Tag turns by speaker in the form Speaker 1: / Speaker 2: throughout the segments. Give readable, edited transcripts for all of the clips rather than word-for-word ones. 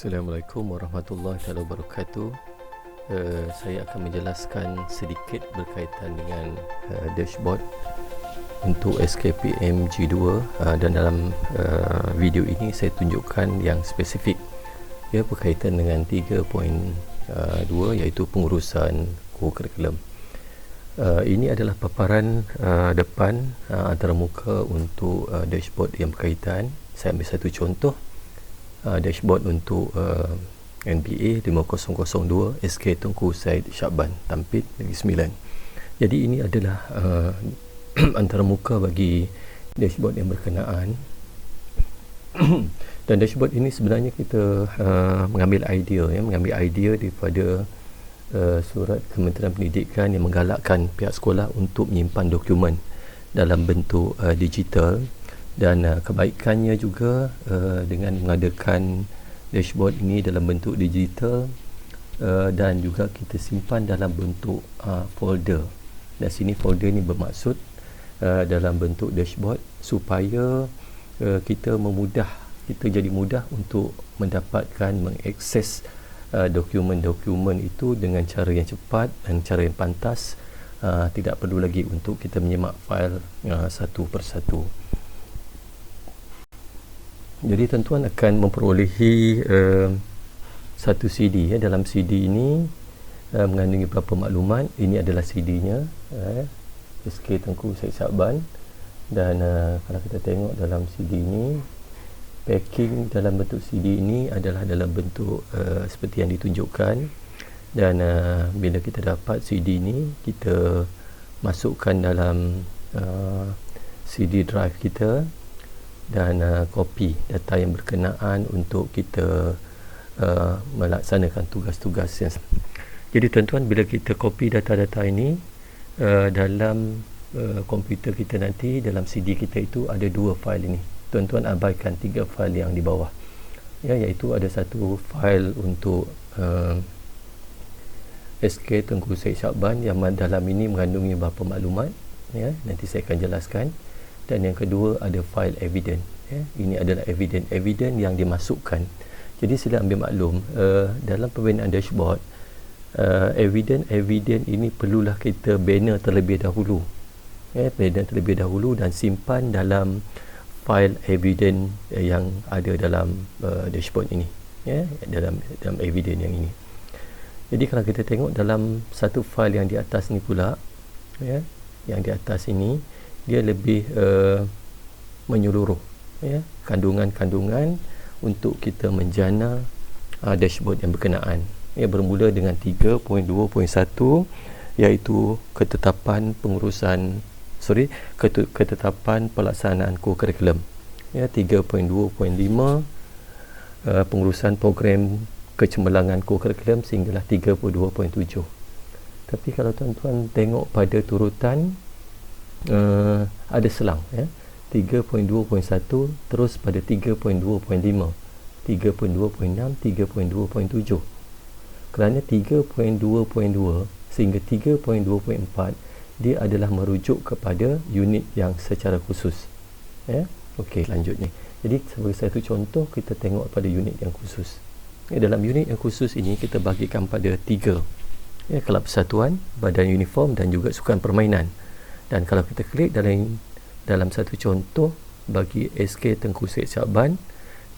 Speaker 1: Assalamualaikum warahmatullahi wabarakatuh. Saya akan menjelaskan sedikit berkaitan dengan dashboard untuk SKPM G2, dan dalam video ini saya tunjukkan yang spesifik berkaitan dengan 3.2 iaitu pengurusan kurikulum. Ini adalah paparan depan antarmuka untuk dashboard yang berkaitan. Saya ambil satu contoh. Dashboard untuk NBA 5002 SK Tunku Said Syakban Tampit Negeri Sembilan. Jadi ini adalah antarmuka bagi dashboard yang berkenaan. Dan dashboard ini sebenarnya kita mengambil idea daripada surat Kementerian Pendidikan yang menggalakkan pihak sekolah untuk menyimpan dokumen dalam bentuk digital. Dan kebaikannya juga dengan mengadakan dashboard ini dalam bentuk digital, dan juga kita simpan dalam bentuk folder. Dan sini folder ini bermaksud dalam bentuk dashboard supaya kita jadi mudah untuk mendapatkan, mengakses dokumen-dokumen itu dengan cara yang cepat dan cara yang pantas. Tidak perlu lagi untuk kita menyemak fail satu persatu. Jadi tuan-tuan akan memperolehi satu CD. Dalam CD ini mengandungi beberapa maklumat. Ini adalah CD-nya, SK Tengku Said Syakban. Dan kalau kita tengok dalam CD ini, packing dalam bentuk CD ini adalah dalam bentuk seperti yang ditunjukkan. Dan bila kita dapat CD ini, kita masukkan dalam CD drive kita dan copy data yang berkenaan untuk kita melaksanakan tugas-tugas yang. Jadi tuan-tuan, bila kita copy data-data ini dalam komputer kita nanti, dalam CD kita itu ada dua fail ini. Tuan-tuan abaikan tiga fail yang di bawah, iaitu ada satu fail untuk SK Tengku Said Syakban yang dalam ini mengandungi beberapa maklumat, nanti saya akan jelaskan. Dan yang kedua ada file evidence. Ini adalah evidence yang dimasukkan. Jadi sila ambil maklum, dalam pembinaan dashboard, evidence ini perlulah kita banner terlebih dahulu. Banner terlebih dahulu dan simpan dalam file evidence yang ada dalam dashboard ini. Dalam evidence yang ini. Jadi kalau kita tengok dalam satu file yang di atas ni pula, yang di atas ini, dia lebih menyeluruh, kandungan-kandungan untuk kita menjana dashboard yang berkenaan. Bermula dengan 3.2.1 iaitu ketetapan pelaksanaan kurikulum. 3.2.5 pengurusan program kecemerlangan kurikulum sehinggalah 3.2.7. Tapi kalau tuan-tuan tengok pada turutan, ada selang, 3.2.1 terus pada 3.2.5, 3.2.6, 3.2.7. Kerana 3.2.2 sehingga 3.2.4 dia adalah merujuk kepada unit yang secara khusus. Okey, selanjutnya. Jadi sebagai satu contoh, kita tengok pada unit yang khusus. Dalam unit yang khusus ini kita bahagikan pada 3. Kelab persatuan, badan uniform dan juga sukan permainan. Dan kalau kita klik dalam satu contoh bagi SK Tengku Said Syakban,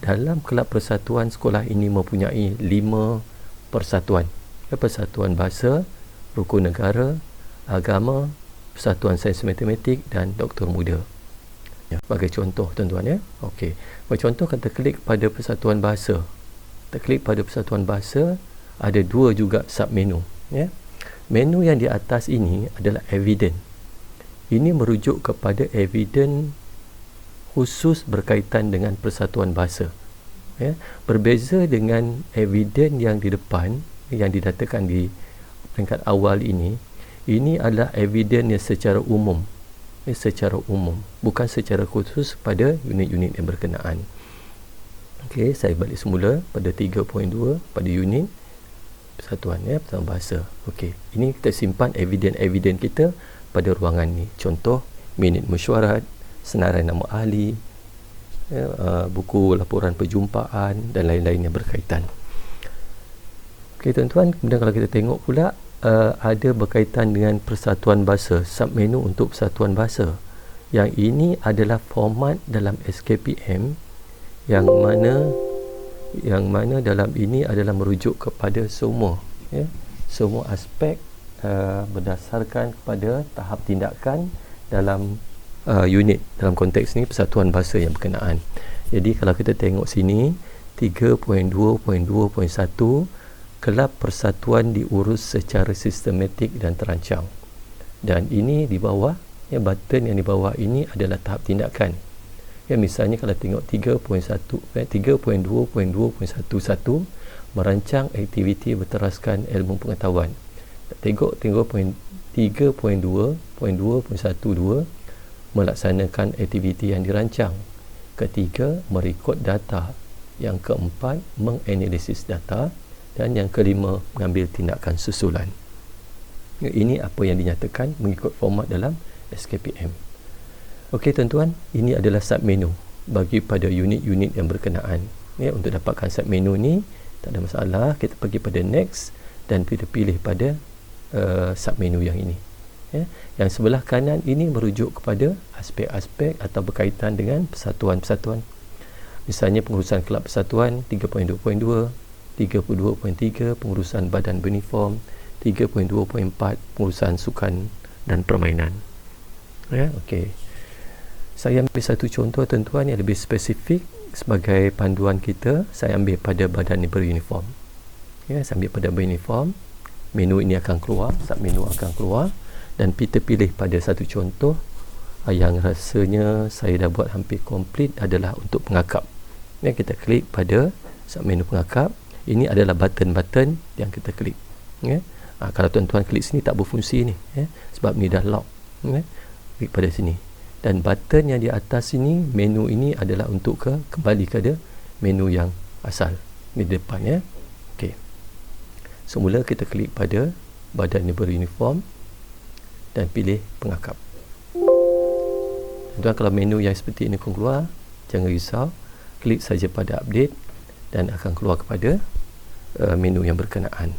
Speaker 1: dalam kelab persatuan sekolah ini mempunyai 5 persatuan. Persatuan bahasa, rukun negara, agama, persatuan sains matematik dan doktor muda. Sebagai contoh tuan-tuan, Okey. Bagi contoh, kita klik pada persatuan bahasa. Kita klik pada persatuan bahasa, ada 2 juga submenu. Menu yang di atas ini adalah evidence. Ini merujuk kepada evidence khusus berkaitan dengan persatuan bahasa. Berbeza dengan evidence yang di depan, yang didatakan di peringkat awal ini adalah evidence yang secara umum. Secara umum, bukan secara khusus pada unit-unit yang berkenaan. Okey, saya balik semula pada 3.2 pada unit persatuan, persatuan bahasa. Okey, ini kita simpan evidence kita pada ruangan ni. Contoh, minit mesyuarat, senarai nama ahli, buku laporan perjumpaan dan lain-lain yang berkaitan. Okey tuan-tuan, kemudian kalau kita tengok pula ada berkaitan dengan persatuan bahasa, submenu untuk persatuan bahasa. Yang ini adalah format dalam SKPM yang mana dalam ini adalah merujuk kepada semua semua aspek berdasarkan kepada tahap tindakan dalam unit, dalam konteks ni persatuan bahasa yang berkenaan. Jadi kalau kita tengok sini 3.2.2.1 kelab persatuan diurus secara sistematik dan terancang. Dan ini di bawah, button yang di bawah ini adalah tahap tindakan. Misalnya kalau tengok 3.2.2.11 merancang aktiviti berteraskan ilmu pengetahuan. Tengok 3.2.2.12 melaksanakan aktiviti yang dirancang. Ketiga, merekod data. Yang keempat, menganalisis data. Dan yang kelima, mengambil tindakan susulan. Ini apa yang dinyatakan mengikut format dalam SKPM. Okey tuan-tuan, ini adalah submenu bagi pada unit-unit yang berkenaan. Untuk dapatkan submenu ni tak ada masalah, kita pergi pada next dan kita pilih pada submenu yang ini. Yang sebelah kanan ini merujuk kepada aspek-aspek atau berkaitan dengan persatuan-persatuan. Misalnya pengurusan kelab persatuan 3.2.2, 32.3 pengurusan badan beruniform, 3.2.4 pengurusan sukan dan permainan. Okey. Saya ambil satu contoh tuan-tuan yang lebih spesifik sebagai panduan kita. Saya ambil pada badan beruniform. Saya ambil pada beruniform. Menu ini akan keluar, submenu akan keluar dan kita pilih pada satu contoh yang rasanya saya dah buat hampir komplit adalah untuk pengakap. Kita klik pada submenu pengakap. Ini adalah button-button yang kita klik. Kalau tuan-tuan klik sini tak berfungsi ni, sebab ni dah lock. Klik pada sini. Dan button yang di atas sini, menu ini adalah untuk kembali kepada menu yang asal. Ni di depan ya. Okey. Semula kita klik pada badan beruniform dan pilih pengakap. Tuan, kalau menu yang seperti ini keluar, jangan risau, klik saja pada update dan akan keluar kepada menu yang berkenaan.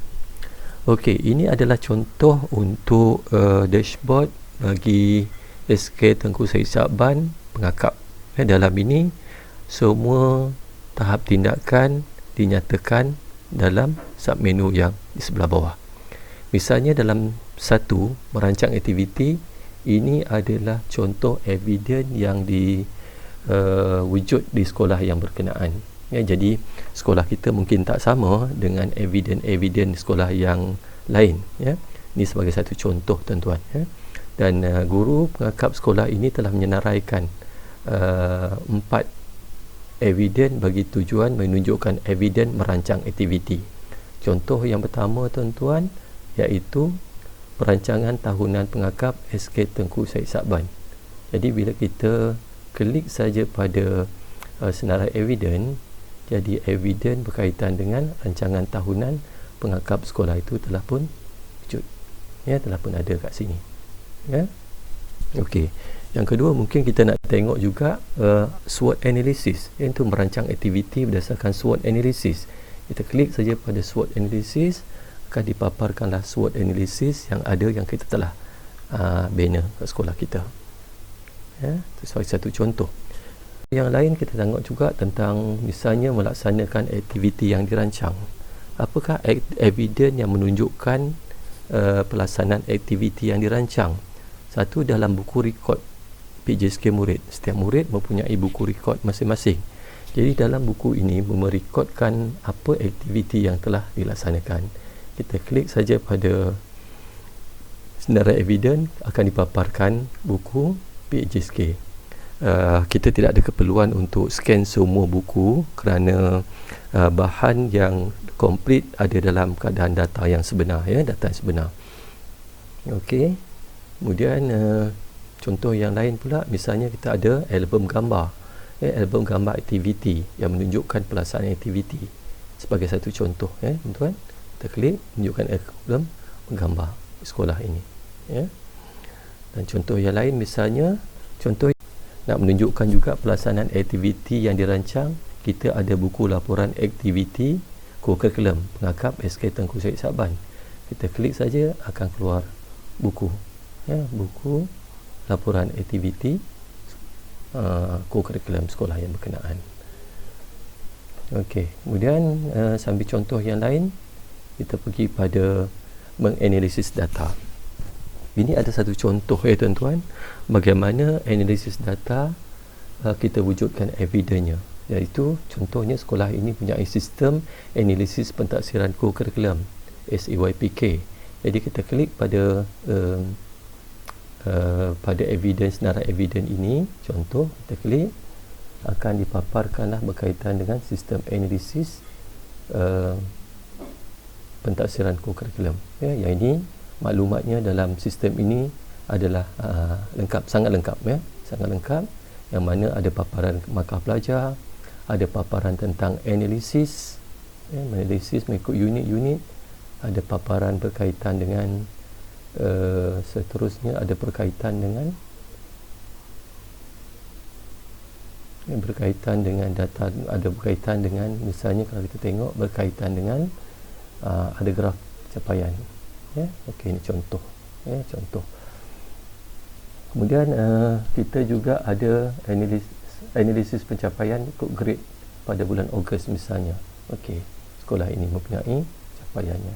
Speaker 1: Okey, ini adalah contoh untuk dashboard bagi SK Tengku Syed Shahban pengakap. Dalam ini semua tahap tindakan dinyatakan dalam submenu yang di sebelah bawah. Misalnya dalam satu merancang aktiviti, ini adalah contoh eviden yang diwujud di sekolah yang berkenaan. Jadi sekolah kita mungkin tak sama dengan eviden-eviden sekolah yang lain. Ini sebagai satu contoh tuan-tuan. Dan guru pengakap sekolah ini telah menyenaraikan 4 eviden bagi tujuan menunjukkan eviden merancang aktiviti. Contoh yang pertama tuan-tuan iaitu perancangan tahunan pengakap SK Tengku Syed Shahban. Jadi bila kita klik saja pada senarai eviden, jadi eviden berkaitan dengan rancangan tahunan pengakap sekolah itu telah pun wujud. Telah pun ada kat sini. Okey. Yang kedua, mungkin kita nak tengok juga SWOT analysis, iaitu merancang aktiviti berdasarkan SWOT analysis. Kita klik saja pada SWOT analysis, akan dipaparkanlah SWOT analysis yang ada yang kita telah bina kat sekolah kita. Itu sebagai satu contoh. Yang lain kita tengok juga tentang misalnya melaksanakan aktiviti yang dirancang. Apakah eviden yang menunjukkan pelaksanaan aktiviti yang dirancang? Satu, dalam buku rekod PJSK murid. Setiap murid mempunyai buku rekod masing-masing. Jadi dalam buku ini merekodkan apa aktiviti yang telah dilaksanakan. Kita klik saja pada senarai eviden, akan dipaparkan buku PJSK. Kita tidak ada keperluan untuk scan semua buku kerana bahan yang komplit ada dalam keadaan data yang sebenar, data yang sebenar. Okey. Kemudian contoh yang lain pula, misalnya kita ada album gambar, album gambar aktiviti yang menunjukkan pelaksanaan aktiviti sebagai satu contoh. Tuan-tuan, kita klik menunjukkan album gambar sekolah ini. Dan contoh yang lain misalnya contoh nak menunjukkan juga pelaksanaan aktiviti yang dirancang, kita ada buku laporan aktiviti kurikulum pengakap SK Tengku Syed Saban. Kita klik saja akan keluar buku, buku laporan aktiviti kurikulum sekolah yang berkenaan. Okey, kemudian sambil contoh yang lain, kita pergi pada menganalisis data. Ini ada satu contoh tuan-tuan, bagaimana analisis data kita wujudkan evidennya. Iaitu contohnya sekolah ini punya sistem analisis pentaksiran kurikulum SAYPK. Jadi kita klik pada evidence, nara evidence ini, contoh kita klik, akan dipaparkanlah berkaitan dengan sistem analisis pentaksiran kurikulum. Yang ini maklumatnya dalam sistem ini adalah lengkap, sangat lengkap, sangat lengkap, yang mana ada paparan markah pelajar, ada paparan tentang analisis, analisis mengikut unit-unit, ada paparan berkaitan dengan seterusnya ada berkaitan dengan data, ada berkaitan dengan, misalnya kalau kita tengok berkaitan dengan ada graf capaian. Okey, ini contoh, contoh. Kemudian kita juga ada analisis pencapaian ikut grade pada bulan Ogos misalnya. Okey, sekolah ini mempunyai capaiannya.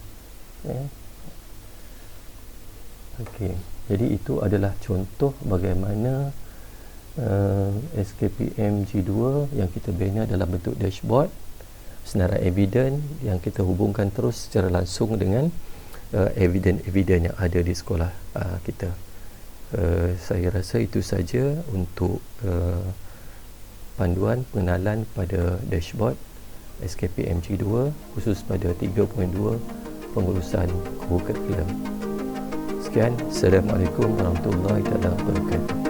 Speaker 1: Okey, jadi itu adalah contoh bagaimana SKPM G2 yang kita bina dalam bentuk dashboard, senarai eviden yang kita hubungkan terus secara langsung dengan eviden-eviden yang ada di sekolah kita. Saya rasa itu saja untuk panduan pengenalan pada dashboard SKPM G2 khusus pada 3.2 pengurusan kurikulum. Sekian, Assalamualaikum warahmatullahi wabarakatuh.